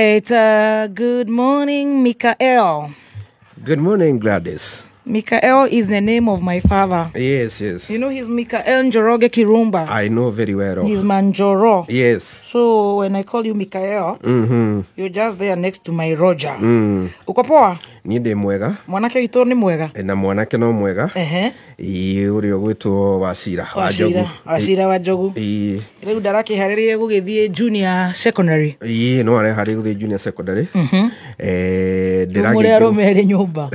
right. Good morning, Mikael. Good morning, Gladys. Mikael is the name of my father. Yes, yes. You know, he's Mikael Njoroge Kirumba. I know very well. He's Manjoro. Yes. So when I call you Mikael, you're just there next to my Roger. Uko poa? Ninde mwega. Mwanake wito ni mwega. Na mwanake no mwega. Uri ogwitwo Wacira wa Jogu. Wacira wa Jogu. Riu daraki haririe gugithie junior secondary. No are hari guthie junior secondary. Diragi. Muri aromere nyumba.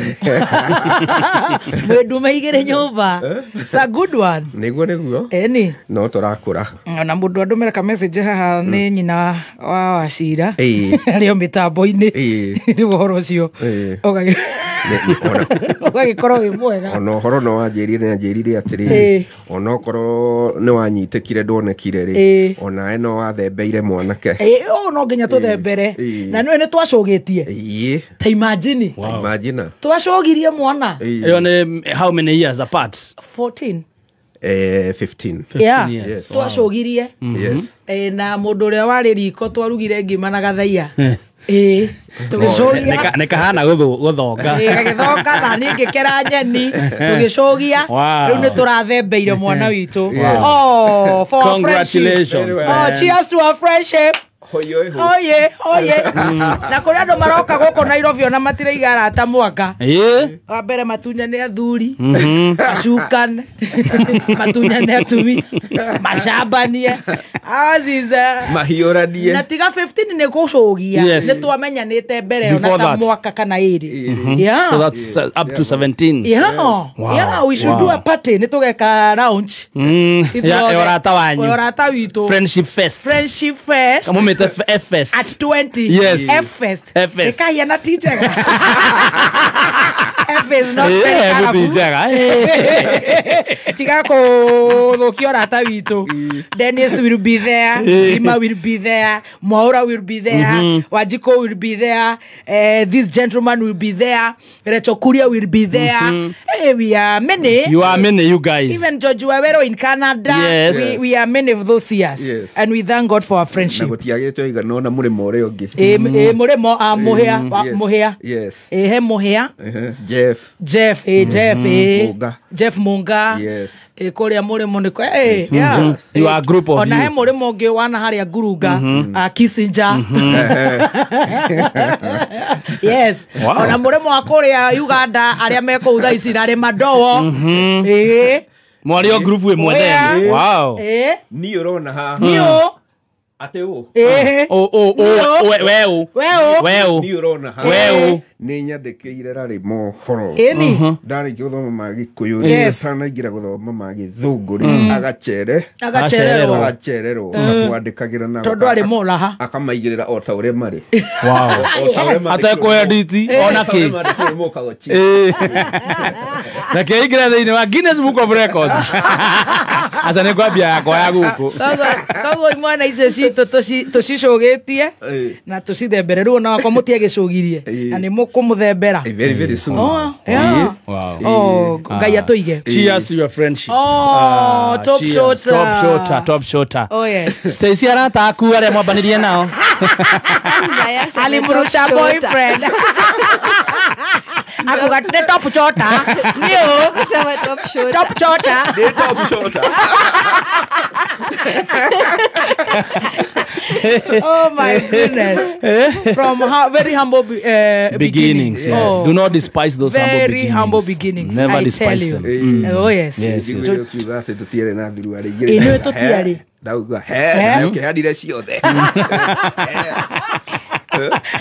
Mwedu maigere nyumba. It's a good one. Niguo. Eni. No turakura. Na mundu andumera ka message haha ni nyina wa Wacira. Ario mitambo-ini. Ni uhoro cio. Ogagikoro wi mwega. Ono horo no wanjirire atiri. Ono koro ni wanyitikire ndonekire ri. Ona eno wathembeire mwanake. No nginya tuthembere. Na niwe ni twacogetie. Ta imagine. Imagine. Twacogirie mwana. Yo ne how many years apart? 14. 15. Yeah. Yes. Twacogirie. Yes. Na mundu uria wari riko twarugire ngima na gathaia. Tugicogia nekahana guthonga githonga na ningi kera nyeni tugicogia riu ni turathembeire mwana witu. For congratulations. Cheers to our friendship. Oye. Na kuri andu maroka guko Nairobi ona matireiga arata mwaka. Wa mbere matunya ni athuri. Acukan. Matunya ni atumi. Macambanie. Aziza. Mahioranie. Na tiga 15 ni gucogia. Ni twamenyanite mbere ona ta mwaka kana iri. Yeah. So that's up to 17. Yeah, we should do a party. Ni tugeka lounge. Orata wanyu. Orata witu. Friendship fest. F-Fest. At 20. Yes. F-Fest. Eka na teacher. F-Fest not Tiga ko orata witu. Dennis will be there. Zima will be there. Maura will be there. Wajiko will be there. This gentleman will be there. Recho Kuria will be there. Hey, we are many. You are many, you guys. Even George Wawero in Canada. Yes. We are many of those years. Yes. And we thank God for our friendship. Igana murimo ure ungi. Murimo muhia. Yes. He muhia. Jeff. Jeff Munga. Yes. Kuria murimo niko. You are a group of ona he murimo ungi wana haria Gurunga, Kissinger. Yes. Ona murimo wa kuria Uganda aria meko uthaici na re madowo. Mwario group we mwene. Wow. Ni urona ha. Nio. Ateo. Weo. Ni urona ha. Weo. Ni nyandikire rari mohoro. Eni. Ndari githoma ma Gikuyu sana ngira guthoma ma Githungu ri agacererwo akwandikagira na tondu ari muraha akamaigirira o ta ure mari. Wow. Ata ko edit ona ki. Na keigira thini wa Guinness Book of Records. Asa ne kwambia yakwa ya guku. Kago imwana icio cito tucicogetie na tucithembere riu na wakwa mutie gicogirie na ni mukumuthembera very soon. Wow. Ngai atuige. Cheers to your friendship. Top shota. Oh yes. Stacy arata aku are mwabanirie nao. Alimurusha boyfriend. Aku gatne top shota. Nio kusema top shota. Top shota. Ni top shota. Oh my goodness. From very humble beginnings. Yes. Do not despise those very humble beginnings. Never I despise tell them. You. Oh yes. Ino tutiari. Dauga he ke hadire ciothe.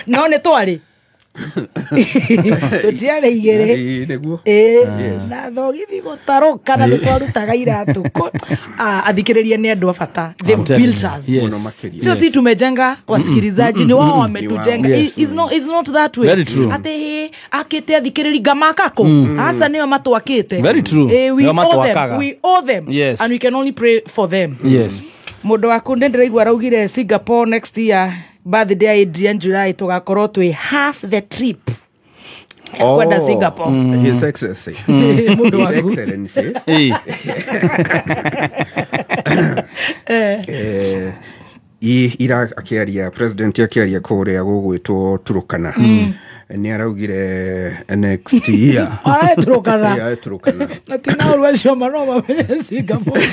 No ne twari. Tutiare igere. Neguo. Na thogithi gutaruka na twarutaga iratu. Athikiriria ni andu afata. They built us. Sio si tumejenga wasikilizaji ni wao wametujenga. It's not that way. Very true. Ate akite athikiriri gamakako. Asa niyo matwakite. Very true. We owe them. Yes. And we can only pray for them. Yes. Mundu wakunde ndiraigua araugire Singapore next year birthday Adrian July tugakorwo twi half the trip. Kwenda Singapore. His Excellency. His Excellency. ira akiaria president akiaria kuria gugwitwo Turukana ni araugire next year Turukana natina urwacio maroma Singapore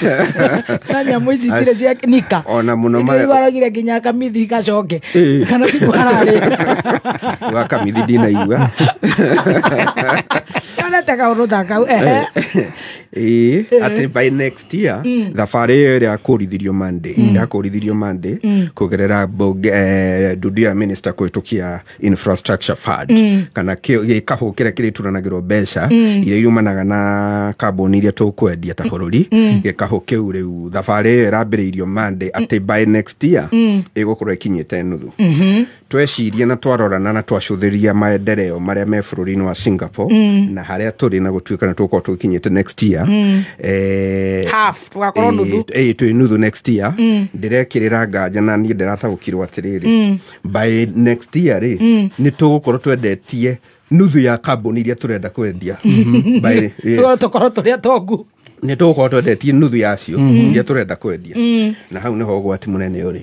nanya mwezi tire cia nika ona muno maragire ginya kamithi gacoke kana tikwaraari kamithi dina igua kana taka urutaka ati by next year thabari ĩrĩa kũrithirio Monday kugerera Dudia minister kũhĩtũkia infrastructure fund kana gĩkabũ kĩrĩa kĩrĩturanagĩrwo mbeca iria irumanaga na kambuni iria tũkwendia ta bũrũri gĩkabũ kĩu rĩu thabarĩ ĩyo ĩrambĩrĩirio Monday ati by next year ĩgũkorwo ĩkinyĩte nuthu tweciria na twarorana na twacũthĩria maendeleo marĩa me bũrũri-inĩ wa Singapore na harĩa tũrĩ na gũtuĩka na tũkorwo tũkinyĩte next year half tugakorwo nuthu twĩ nuthu next year ndirekĩrĩra nganja na niĩ ndĩrataũkirwo atĩrĩrĩ by next year nĩ tũgũkorwo twendetie nuthu ya kambuni iria tũrenda kwendia tũkorwo tũrĩa tongu nĩ tũgũkorwo twendetie nuthu yacio iria tũrenda kwendia na hau nĩho ũgwati mũnene ũrĩ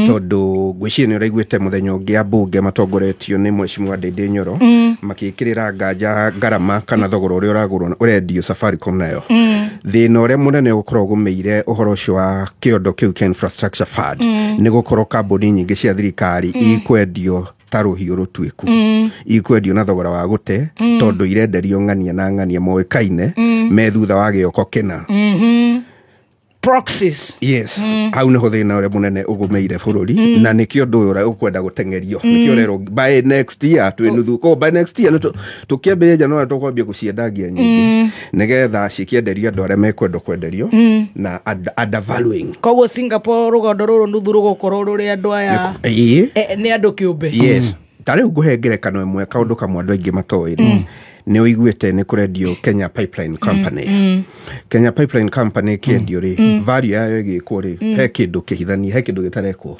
tondũ ngwĩciria nĩ ũraiguĩte mũthenya ũngĩ ambunge matongoretio nĩ Mheshimiwa Ndindi Nyoro makĩkĩrĩra nganja ngarama kana thogora ũrĩa ũragũrwo ũrendio Safaricom nayo thĩna ũrĩa mũnene ũgũkorwo ũgũmĩire ũhoro ũcio wa kĩondo kĩu kĩa infrastructure fund nĩ gũkorwo kambuni nyingĩ cia thirikari ikwendio ta rũhiũ rũtuĩku ikwendio na thogora wa gũte tondũ irenderio ng'ania na ng'ania moĩkaine me thutha wa gĩoko kĩna proxies yes hau nĩho thĩna ũrĩa mũnene ũgũmĩire bũrũri na nĩkĩo ũndũ ũyũ ũkwenda gũtengerio nĩkĩo rero by next year twĩ nuthu ko by next year tũkĩambĩrĩria no tũkwambia gũciendagia nyingĩ nĩgetha cikĩenderio andũ arĩa mekwenda kwenderio na undervaluing koguo Singapore rũgondo rũrũ nuthu rũgũkorwo rũrĩ andũ aya nĩ andũ kĩũmbe yes tarĩu ngũhe ngerekano ĩmwe kaũndũ kamwe andũ aingĩ matoĩ nĩ ũiguĩte nĩ kũrendio Kenya Pipeline Company Kenya Pipeline Company kĩendio rĩ value yayo ĩgĩkwo rĩ he kĩndũ kĩhithanie he kĩndũ gĩtarekwo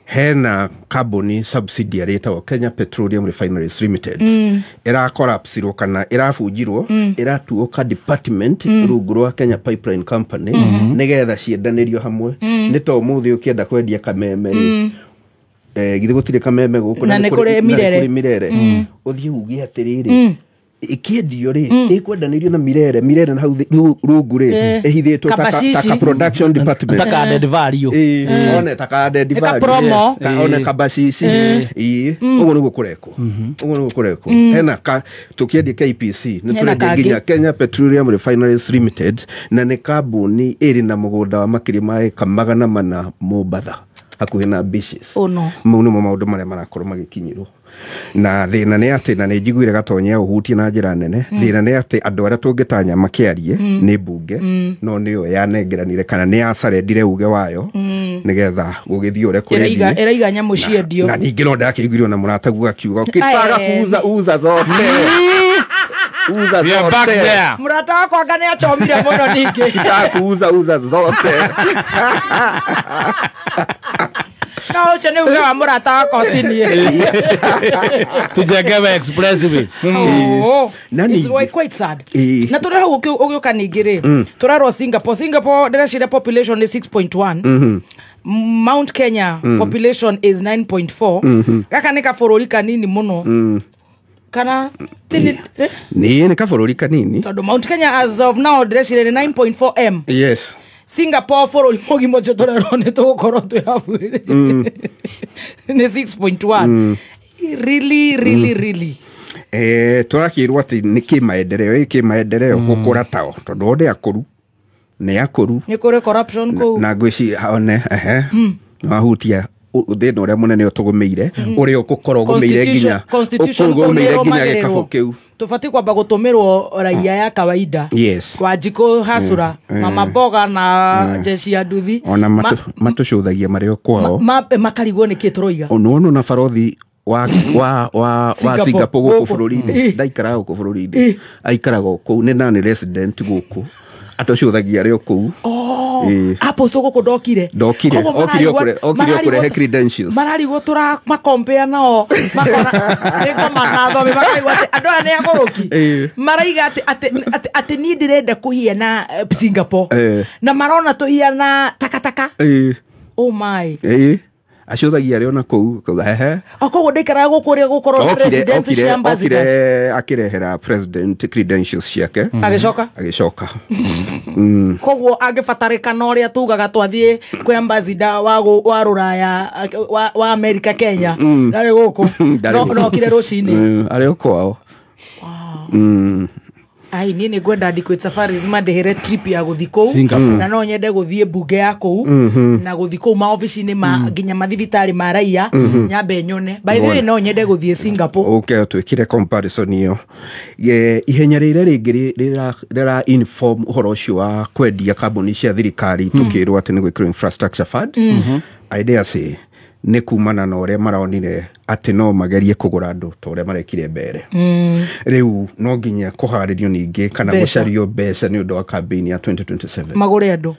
hena company subsidiary ĩtagwo Kenya Petroleum Refineries Limited ĩrakorapsirwo kana ĩrabunjirwo ĩratuoka department rungu rwa Kenya Pipeline Company nĩgetha ciendanĩrio hamwe nĩ to mũthĩ ũkĩenda kwendia kameme githĩ gũtirĩ kameme gũkũ na nĩ kũrĩ mirere ũthiĩ uge atĩrĩrĩ ikiendio rĩ ikwendanĩrio na mirere na hau rungu rĩ ehithĩtwo taka production department taka added value one taka added value one kabasisi ũguo nĩguo kũrekwo hena tũkĩendia KPC nĩ tũrendia nginya Kenya Petroleum Refineries Limited na nĩ kambuni ĩrĩ na mũgũnda wa makĩria ma eka 400 Mombatha hakuhĩ na beaches mau nĩmo maũndũ marĩa marakorwo magĩkinyĩrwo na thĩna nĩ atĩ na nĩ njiguire Gatonya ũhutie na njĩra nene thĩna nĩ atĩ andũ arĩa tũngĩtanya makĩarie nĩ mbunge no nĩyo yanengeranire kana nĩ yacarendire uge wayo nĩgetha gũgĩthiĩ ũrĩa kũrĩa ĩraiga nyamũ ciendio na ningĩ no ndakĩiguire na mũratagu akiuga ũkĩtaga kuuza zote murata wakwa ngane achomire mũno ningĩ kuuza zote no ũcio nĩ uge wa mũrata wakwa tinie tujengewe expressive it's quite sad na tũrĩ hau ũgĩũka ningĩ rĩ tũrarwo Singapore ndĩreciria population is 6.1 Mount Kenya population is 9.4 gaka nĩ kabũrũri kanini mũno kana nĩ kabũrũri kanini tondũ Mount Kenya as of now ndĩreciria 9.4 m yes Singapore bũrũri mũgima ũcio tũrerwo nĩ tũgũkorwo twĩ habu nĩ 6.1 really tũrakĩrwo atĩ nĩ kĩmaendeleo gũkũra tao tondũ ndĩ akũru nĩ kũrĩ corruption kũu na ngwĩci one wahutia thĩna ũrĩa mũnene ũtũgũmĩire ũrĩa ũgũkorwo ũgũmĩire nginya gĩkabũ kĩu tũbatiĩ kwamba gũtũmĩrwo raia ya kawaida Wanjikũ Hasura Mama Mboga na Jeshi ya Nduthi ona matũcũthagia marĩ o kwao makarigwo nĩkĩ tũroiga ono na barothi wa Singapore gũkũ bũrũri-inĩ ndaikaraga gũkũ bũrũri-inĩ aikaraga kũu nĩ nani resident gũkũ atũcũthagia arĩ o kũu aposto gũkũ ndokire okire credentials mararigwo makompea nao makona nĩko manathomi makaigua atĩ andũ aya nĩ agũrũki maraiga atĩ niĩ ndĩrenda kũhiana Singapore na marona tũhiana takataka Oh my. Acuthagia arĩ ona kũu kauga koguo ndaikaraga gũkũ ũrĩa gũkorwo residence cia ambassadors akĩrehera president credentials ciake agĩcoka koguo angĩbatarĩkana ũrĩa tugaga twathiĩ kwĩ ambassador wa rũraya wa America Kenya ndarĩ gũkũ nokire rũcinĩ arĩ o kwao. Ai niĩ nĩ ngwenda Adequate Safaris mandehere trip ya gũthiĩ kũu na no nyende gũthiĩ mbunge ya kũu na gũthiĩ kũu maobici-inĩ ma nginya mathibitarĩ ma raia nyambe nyone. By the way no nyende gũthiĩ Singapore. Okay, twĩkire comparison iyo. Ihenya rĩrĩa rĩngĩ rĩra inform ũhoro ũcio wa kwendia kambuni cia thirikari tũkĩrwo atĩ nĩ gwĩkĩrwo infrastructure fund. I dare say nĩ kumana na ũrĩa maronire atĩ no magerie kũgũra andũ ta ũrĩa marekire mbere. Rĩu no nginya kũharĩrio ningĩ kana gũcario mbeca nĩ ũndũ wa campaign ya 2027. Magũre andũ.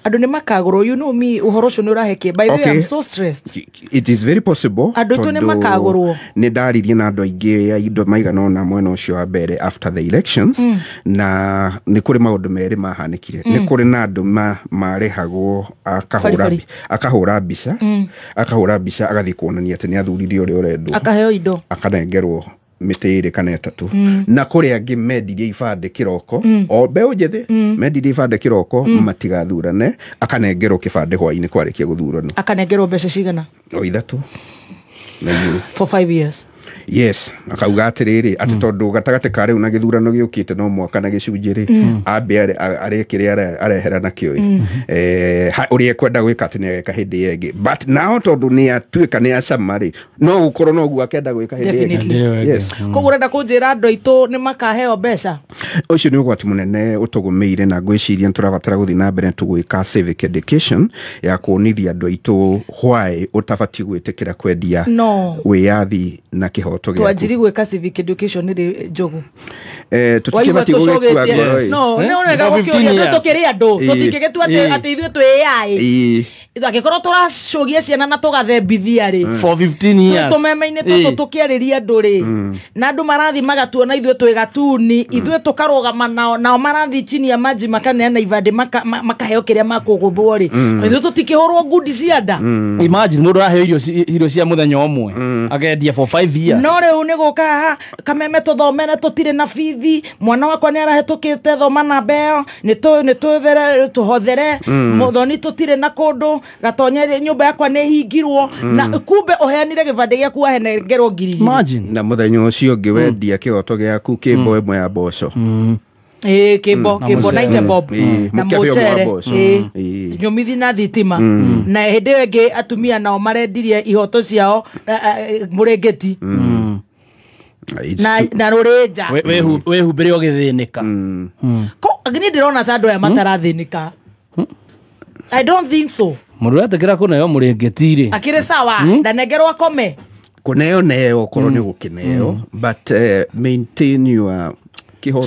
Andũ nĩ makagũrwo. You know me ũhoro ũcio nĩ ũrahekie. By the way I'm so stressed. It is very possible. Andũ tu nĩ makagũrwo. Nĩ ndaririe na andũ aingĩ indo maigana ona mwena ũcio wa mbere after the elections na nĩ kũrĩ maũndũ merĩ mahanĩkire. Nĩ kũrĩ na andũ marehagwo akahũra mbica agathiĩ kuonania atĩ nĩ athuririe ũrĩa ũrendwo akaheo indo akanengerwo mĩtĩ ĩrĩ kana ĩtatũ na kũrĩ angĩ mendirie ibandĩ kĩroko o mbeũ njĩthĩ mendirie ibandĩ kĩroko matigathurane akanengerwo kĩbandĩ hwainĩ kwarĩkia gũthurana akanengerwo mbeca cigana o ithatũ for 5 years. Yes, akauga atĩrĩrĩ atĩ tondũ gatagatĩ ka rĩu na gĩthurano gĩũkĩte no mwaka na gĩcunjĩ ambe arekĩrĩa arehera nakĩo ũrĩa ekwenda gwĩka atĩ nĩageka hĩndĩ ĩngĩ but now tondũ nĩ atuĩka nĩ acama rĩ no gũkorwo no guo akenda gwĩka hĩndĩ ĩngĩ. Yes. Koguo ũrenda kũnjĩra andũ aitũ nĩ makaheo mbeca. Ũcio nĩ ũgwati mũnene ũtũgũmĩire na ngwĩciria tũrabatara gũthiĩ na mbere tũgwĩka civic education ya kuonithia andũ aitũ why ũtabatiĩ gwĩtĩkĩra kwendia wĩyathi na kĩhoto gĩaku. Twanjiri gwĩka civic education nĩ Njogu. Tũtikĩbatiĩ gwĩka ngoro. No nĩoneka gũkĩũria tũkĩrĩ andũ tũtingĩgĩtua atĩ ithuĩ twĩ AI. Angĩkorwo tũracũgia ciana na tũgathembithia rĩ for 15 years tũmeme-inĩ tũtũ tũkĩarĩria andũ rĩ na andũ marathi magatuona ithuĩ twĩ gatuni ithuĩ tũkarũgama nao marathi chini ya maji makaneana ibandĩ makaheo kĩrĩa makũgũthwo rĩ ithuĩ tũtikĩhũrwo ngundi cia nda. Imagine mũndũ araheo irio cia mũthenya ũmwe akendia for 5 years. No rĩu nĩ gũka kameme tũthomere tũtirĩ na bithi mwana wakwa nĩ arahetũkĩte thoma na mbeo nĩ tũhothere mũthoni tũtirĩ na kũndũ gatonye nyumba yakwa nĩ hingirwo na kumbe oheanire gĩbandĩ gĩaku wahenengerwo ngiri. Imagine na mũthenya ũcio ũngĩ wendia kĩhoto gĩaku kĩmbo ĩmwe ya mboco kĩmbo na itebob na mũcere nyũmithi na thitima na hĩndĩ ĩyo ĩngĩ atumia nao marendirie ihoto ciao mũrĩngĩti na rũrĩnja wehumbĩre ũgĩthĩnĩka. Niĩ ndĩrona ta andũ aya matarathĩnĩka. I don't think so. Mũndũ atekera kũneo mũrĩngĩti rĩ akĩrĩ sawa ndanengerwo akome kũneo neo okorwo nĩ gũkĩneo but maintain your kĩhoto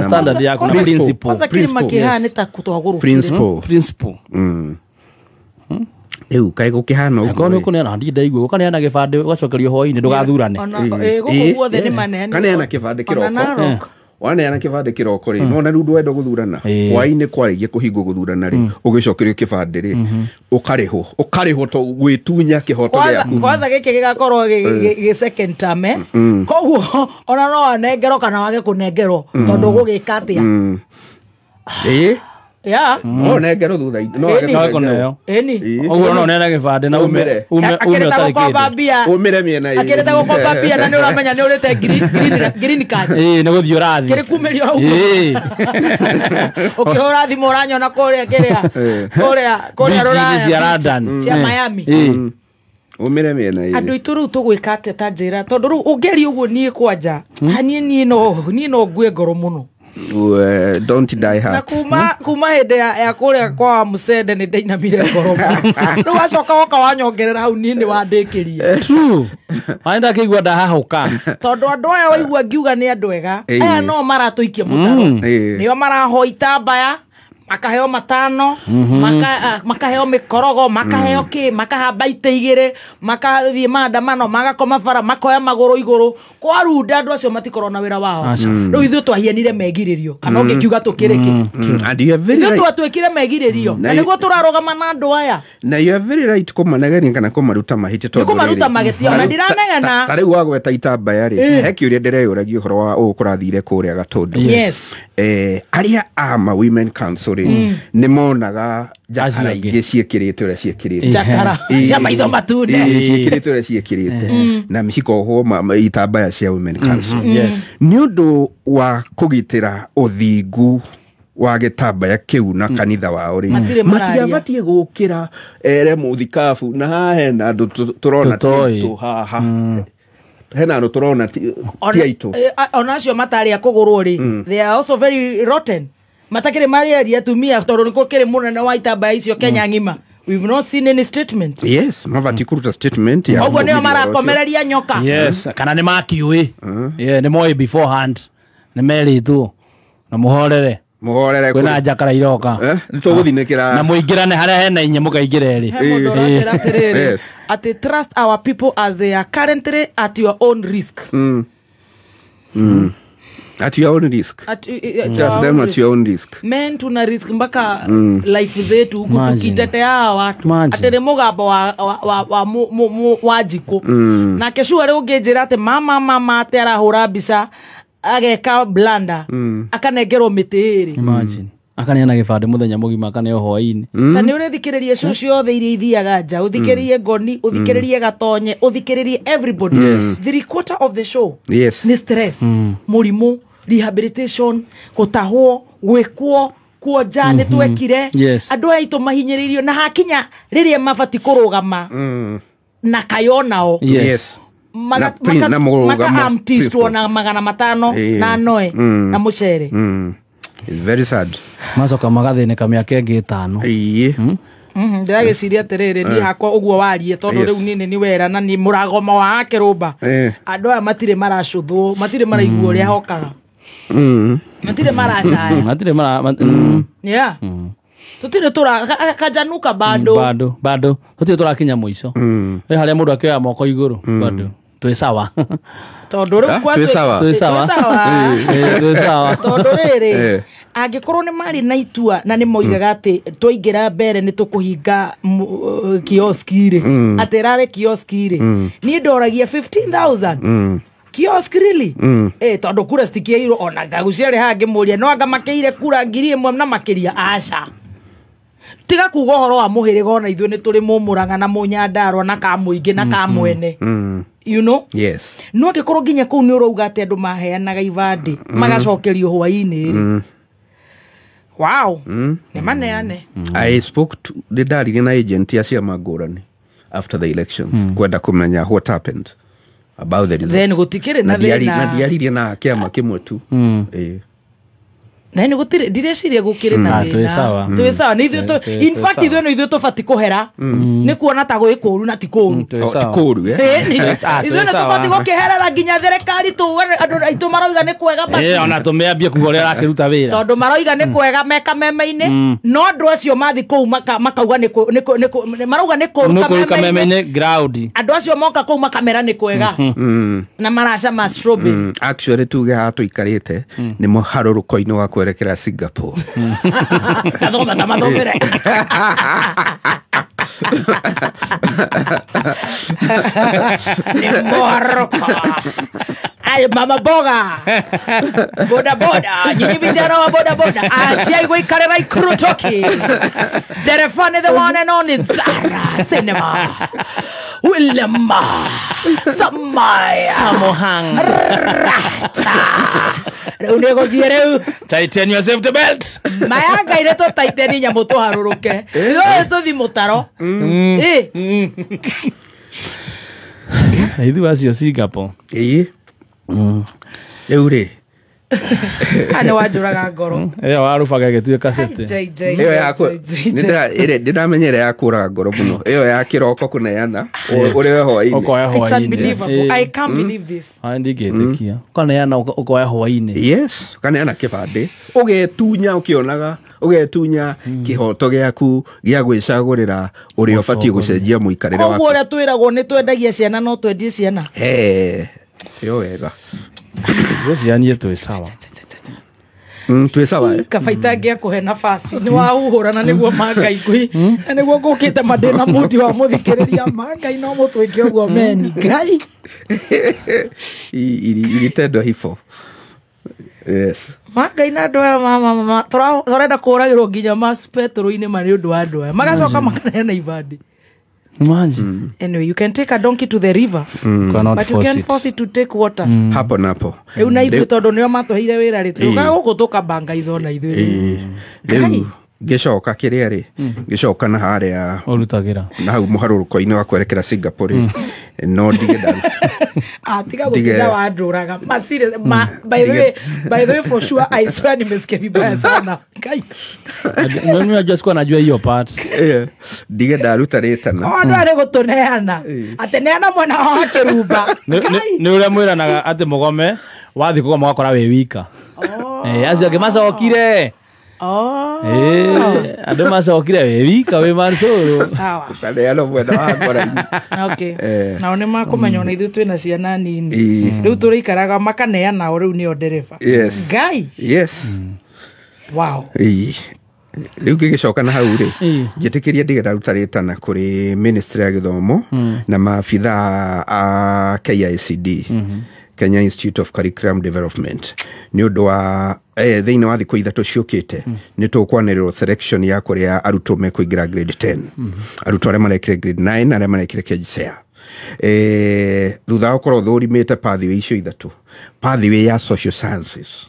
standard yaku na principle. Kwanza kĩrĩma kĩhana nĩ ta kũtwagũrwo principle. Ew kai gũkĩhana ũguo. Akona kũneana ndaigua ũkaneana gĩbandĩ ũgacokerio hwainĩ ndũgathurane. Gũkũ guothe nĩ manene. Kaneana kĩbandĩ kĩroko. Waneana kĩbandĩ kĩroko rĩ no na rĩu ndwenda gũthurana hwainĩ kwarĩgia kũhingwo gũthurana rĩ ũgĩcokerio kĩbandĩ rĩ ũkarĩhwo to gwĩtunya kĩhoto gĩaku. Kwanza gĩkĩ gĩgakorwo gĩ second term koguo ona no anengerwo kana wage kũnengerwo tondũ gũgĩka atĩa. No nengerwo thutha-inĩ no wage kũneo. Ũguo no nena gĩbandĩ na umĩre ũtarĩ kĩndũ umĩre mĩena ĩrĩ akĩrĩte gũkomba mbia na nĩ ũramenya nĩ ũrĩte green card nĩ gũthiĩ ũrathi kĩrĩ kumĩrio ũguo ũkĩhũra thimũ ũranyona kũrĩa kũrĩa rũraya cia Miami umĩre mĩena ĩrĩ. Andũ itũ rĩu tũgwĩka atĩa ta njĩra tondũ rĩu ũngeri ũguo niĩ kwanja niĩ no ngue ngoro mũno. Don't die hard. Na kuma hĩndĩ ya kũrĩa kwa Mũcende nĩ ndainamire ngoro. Rĩu wacoka woka wanyongerera hau niĩ nĩ wandĩkĩria. True. Waenda kĩigua ndahahũka. Tondũ andũ aya waigua ngiuga nĩ andũ ega aya no maratũikia mũtaro nĩo marahoita mbaya makaheo matano makaheo mikorogo makaheo ki makahamba ite igire makathie maandamano magakoma bara makoya maguru iguru kwa runda andu acio matikorona wira wao riu ithu twahienire megiririo kana ungikiuga tukiriki and you are very right ithu twatwikire megiririo na niguo turarugama na andu aya na you are very right kumanegania kana kumaruta mahiti tondu kumaruta magetia na ndiranegana tari wagweta itambaya ri heki uria ndireyuragia uhoro wa ukurathire kuria gatundu yes aria ama women council ni monaga jakara ingi ciekirite uria ciekirite jakara cia maitho matunde ciekirite uria ciekirite na miciko ho itambaya cia women council ni undu wa kugitira uthingu wa gitambaya kiu na kanitha wao ri matiabatie gukira ere muthikabu na hena andu turona tu haha hena andu turona ti aitu onacio matari akugurwo ri they are also very rotten matakire mari aria tumia tondu niko kire munene wa itambaya icio Kenya ngima. We've not seen any statement. Yes, mavati kuruta statement ya. Ogwo ne marakomereria nyoka. Yes, kana ne makiwe. Yeah, ne moy beforehand. Ne meri tu. Na muhorere kwina jakara iroka nituguthinekera na muingirane haria hena inye mukaingireri at trust our people as they are currently at your own risk. At your own risk. Just them at your own risk. Men tuna risk mpaka life zetu tukitetea watu atene mugambo wa jiko na kesho ari ungejira ate mama atera hura bisa ageka blanda akanengerwo mitiri. Imagine akaneana gibande muthenya mugima akaneo hwaini tani uri thikiririe cucio othe iria ithiaga nja uthikiririe ngoni uthikiririe gatonye uthikiririe everybody. 3/4 of the show ni stress murimu rehabilitation gutahwo gwikwo kuonja ni twekire andu aitu mahinyiririo na hakinya riria mabati kurugama na kayonao maka amtistwo na 500 na noe na mucere. It's very sad. Macoka magathineka miaka ingi 5 ndagiciria atiriri ni hakwa uguo warie tondu riu nini ni wera na ni muragoma wa akirumba andu aya matire maracuthwo matire maraigua uria hokaga matire maracaya matire yeah tutire tura kajanuka bado tutire turakinya muico haria mundu akioya moko iguru bado twi sawa tondu riu kwa twi sawa tondu riri angikorwo ni mari na itua na ni moigaga ati twaingira mbere ni tukuhinga kioski ri atirare kioski ri ni ndoragia 15,000 kiosk really tondu kura stikiairo ona ngaguciare hangi muria no anga makeire kura 1,000 na makiria aca tiga kuga horo wa muhiriga ona ithu ni turi mumuranga na munyandarwa na kamuingi na kamwene you know yes no ngikorwo nginya kuu ni urouga ati andu maheanaga ibandi magacokerio hwaini wow ne maneane I spoke to the daddy na agent ya cia magurani after the elections kwenda kumenya what happened about the results then gutikire na diaririe na kiama kimwe tu na ni gutire direciria gukire na twi sawa ni ithu in fact ithu no ithu tufati kuhera ni kuona ta gwikuru na tikuru tikuru ithu no tufati gukiherera nginya thirikari tu andu aitu maroiga ni kwega basi ona tumeambia kuga uria rakiruta wira tondu maroiga ni kwega meka meme-ini no andu acio mathi kuu makauga ni marauga ni kuru kameme-ini ground andu acio moka kuu makamera ni kwega na marasha ma strawberry actually tuge hatu ikarite ni muharuruko-ini wa kwerekera Singapore kadoma tamadobere ni muharuruko ay mama boga boda nyinyi vijana wa boda achia iko ikarera ikurutoki derefane the one and only Zara Cinema William Samaya Samohang Unego giereu tighten yourself the belt mayanga ile to tighten nyamu to haruruke yo to di motaro Hidu asio Singapore eure ana wajuraga ngoro warufaga getuye kasete iyo yako ndamenyere yakuraga ngoro muno iyo ya kiroko kuneana uri hwaini it's unbelievable I can't believe this ndigetikia kaneana ukoya hwaini yes kaneana kibande ugetunya ukionaga ugetunya kihoto giaku gia gwicagurira uri obati gucenjia muikarire wako koguo ria twiragwo ni twendagia ciana no twendie ciana yo wega ciani tu sawa tu sawa kabaita ngia kuhe nafasi ni wa uhurana niguo mangai kwi na niguo ngukite madena muti wa muthikiriria mangai no mutwike uguo meni ngai ilitendo hifo. Yes. Mangai na ndoya mama torenda kuragirwo nginya mas petro-ini mari undu wa ndoya magacoka makanena ibandi. Imagine. Anyway, you can take a donkey to the river, but you can't force it to take water. Hapo napo. Una ithu tondu nio matuheire wira ri tuka guku tukabanga izona ithu. Riu gicoka kiria ri gicoka na haria urutagira na hau muharuruko-ini wa kwerekera Singapore no digeda tiga gutinda wa nduraga masire by the way for sure I swear nimesikia vibaya sana kai mimi najua sikuwa najua hiyo part digeda rutaretana ndo ari gutuneana ateneana mwana wa kiruba ni ule mwiranaga ati mugome wathi kugoma wakora we wika acio ngimacokire ando macokire we wika we marcoro sawa kareano mwena wa ngora okay nao ni makumenya ona ithu twina ciana nini riu turikaraga makaneana o riu nio ndereba yes guy yes wow riu gigicoka na hau ri njitikiria ndigera rutaritana kuri ministry ya githomo na maabitha a KICD Kenya Institute of Curriculum Development ni undu wa thiini wa thikũ ithatũ ciũkĩte nĩ tũkwanĩrĩrwo selection ya kũrĩa arutwo mekũingĩra grade 10 arutwo arĩa marekire grade 9 na arĩa marekire KGCSE thutha wa gũkorwo thũrimĩte pathway icio ithatũ pathway ya social sciences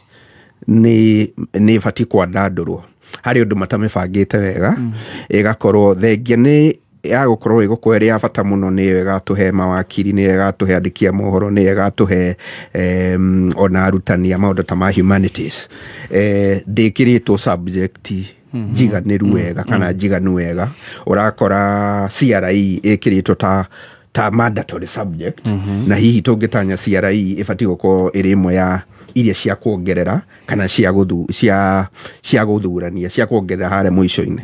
nĩ ĩbatiĩ kwandandũrwo harĩ ũndũ matamĩbangĩte wega ĩgakorwo thengia nĩ ya gukorwo igukwere ya bata muno ni igatuhe mawakiri ni igatuhe andikia mohoro ni igatuhe ona arutani ya maundu ta ma humanities ndikiritwo subject jiganiru wega kana jiganu wega urakora CRE ikiritwo ta mandatory subject na hihi tungitanya CRE ibati gukorwo iri imwe ya iria cia kuongerera kana cia guthurania cia kuongerera hare mwisho-ini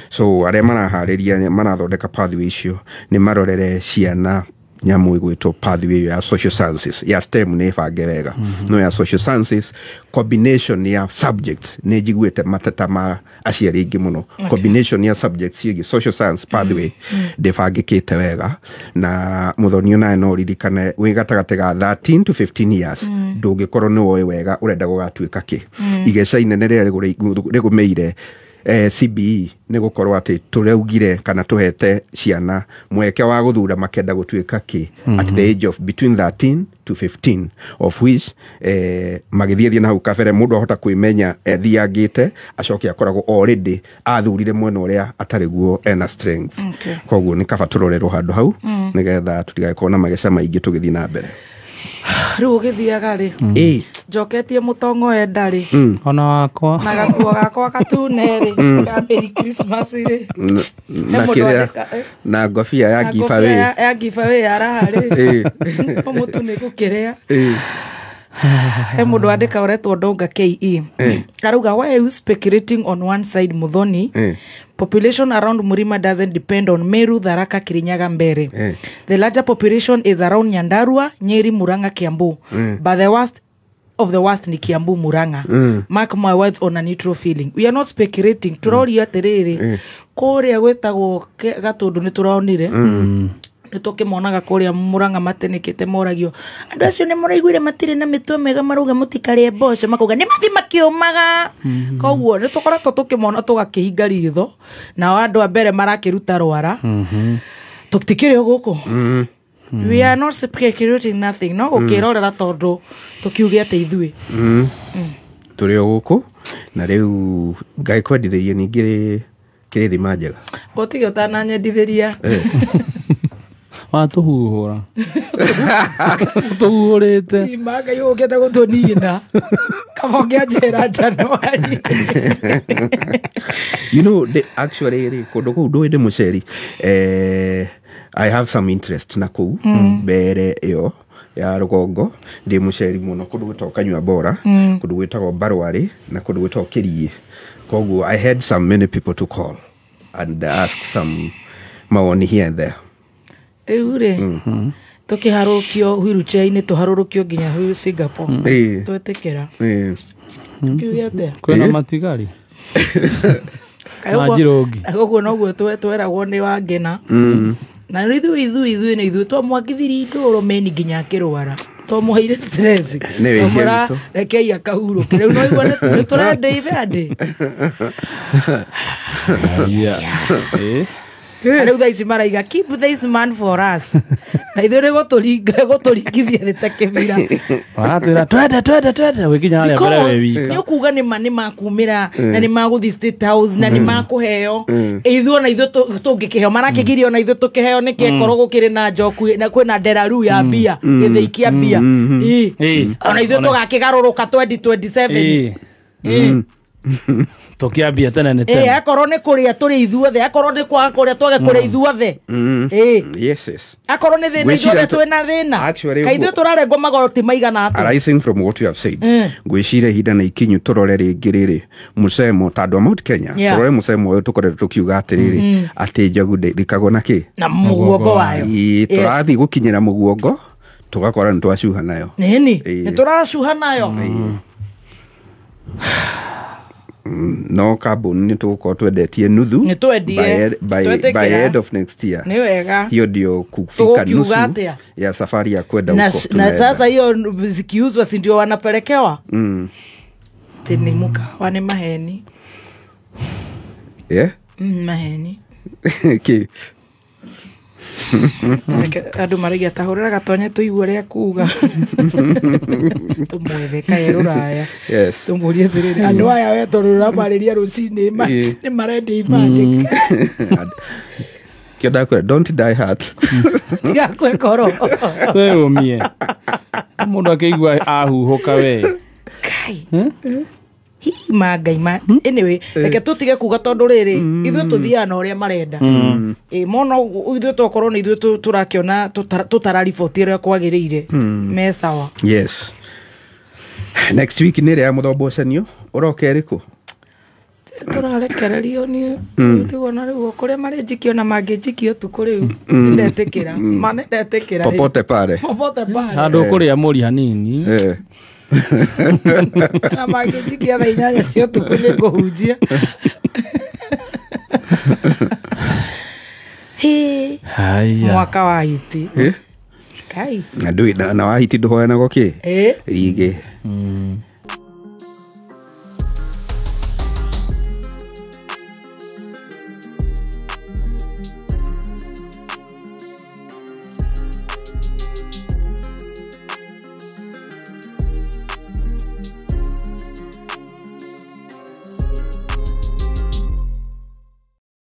so aria marahariria marathondeka pathway icio ni marorere ciana nyamu igwitwo pathway ya social sciences ya STEM ni bange wega no ya social sciences combination ya subjects ni jiguite matata ma aciari ingi muno combination ya subjects igi social science pathway ndibangikite wega na muthoni ona no ririkane wi gatagate ga 13 to 15 years ndungikorwo ni woe wega urenda gugatuika ki igeca inene rigumeire CBE ni gukorwo ati tureugire kana tuhete ciana mweke wa guthura makenda gutuika ki at the age of between 13 to 15 of which magithiethi na hau kabere mundu ahota kwimenya thiangite acoke akoragwo already athurire mwena uria atariguo ena strength koguo ni kaba turorerwo handu hau nigetha tutigakorwo na mageca maingi tugithii na mbere riu githiaga ri njoketie mutongo enda ri ona wakwa na gakuo gakwa katune ri Merry Christmas ri na kiria na ngofia ya giveaway araha ri mutu ni gukiria he mundu andika uretwo Ndonga KE arauga why are you speculating on one side Muthoni population around Murima doesn't depend on Meru, Tharaka, Kirinyaga, Mbere the larger population is around Nyandarua, Nyeri, Murang'a, Kiambu but the worst of the worst ni Kiambu, Murang'a mark my words on a neutral feeling we are not speculating turoria atiriri kuria gwetagwo Gatundu ni turonire nitukimuonaga kuria Murang'a matenikite moragio andu acio ni muraiguire matire na mitwe mega maruga mutikarie mboco makuga ni mathi makiumaga koguo nitukoretwo tukimona tugakihinga ritho na andu a mbere marakiruta rwara tutikirio guku we are not speculating nothing no gukirorera tondu tukiuge ate ithui turi guku na riu ngai kwendithirie ningi kirithi manjega otige utananyendithiria watuhuhura tuhuhurite imaga yukete gutunina kabongia njera January you know actually kundu kuu ndu ndi muceri I have some interest na kuu mbere iyo ya rugongo ndi muceri muno kundu gwitagwo Kanyua Bora kundu gwitagwo Barwari na kundu gwitagwo Kirie Kogu, I had some many people to call and ask some maoni here and there. Tukiharukio wheelchair-ini tuharurukio nginya hu Singapore twetekera kiuya kwena matigari kaguo noguo tweragwo ni Wangena na ithuĩ twamwakithirie ndũrũ meni nginya akĩrwara twamuheire stress twamwĩra rekei akahurũke rĩu no igua nĩ tũrendeive andĩ rĩu thaa ici maraiga keep this man for us na ithuĩ nĩ gũtũringithia thĩ ta kĩmira twende gwĩkinya harĩa mbere we wika nĩ ũkuga nĩ makumĩra na nĩ magũthiĩ State House na nĩ makũheo ithuĩ ona ithuĩ tũngĩkĩheo marakĩgirio na ithuĩ tũkĩheo nĩkĩ korwo gũkĩrĩ na njoku na kwĩna nderaru ya mbia gĩthĩi kĩa mbia ona ithuĩ tũgakĩgarũrũka 2027 tukiambia tene ne tene akorwo nĩ kũrĩa tũrĩ ithuothe akorwo nĩ kwa kũrĩa twage kũrĩa ithuothe yes akorwo nĩ thĩna ithuothe twĩna thĩna kaithuĩ tũrarengwo magoti maigana atĩa arising from what you have said ngwĩciria ihinda na ikinyu tũrore rĩngĩ rĩrĩ mũcemo tandũ Mount Kenya tũrore mũcemo ũyũ tũkoretwo tũkiuga atĩrĩrĩ atĩ njogu ndĩrikagwo na kĩ na mũguongo wayo tũrathiĩ gũkinyĩra mũguongo tũgakora nĩ twacuha nayo nĩ tũracuha nayo no kambuni nĩ tũgũkorwo twendetie nuthu by end of next year nĩ wega hiyo ndio kufika nusu ya safari ya kwenda huko na sasa hiyo zikiuzwa si ndio wanapelekewa tena mkawa ni maheni maheni okay andũ maraiga tahũrĩra gatonye tũigue ũrĩa kuga tũmwethe kaĩ rũraya tũmũrie thĩrĩrĩ andũ aya we tondũ rũramarĩria rũcinĩ nĩ marendi ibandĩ kĩondakwĩra don't die hard gakwe koro kwĩũmie mũndũ akĩigua ahuhũka we kai mangai anyway reke tutige kuga tondu riri ithuĩ tuthiaga na ũrĩa marenda mono ithuĩ tokorwo nĩ ithuĩ tũrakĩona tũtarariboti ũrĩa kwagĩrĩire me sawa yes next week nĩ rĩa ya mũthombocanio ũroka ĩrĩkũ tũrarekererio nĩ tiguona rĩu kũrĩa marĩnjikio na mangĩnjikio tukũ rĩu ndetĩkĩra manendetĩkĩra popote pale handũ kũrĩa mũri hanini na mangĩnjikia thaa 8 cia ũtukũ nĩ ngũhunjia mwaka wa hiti kai na wa hiti ndũhoyanagwo kĩ rigĩ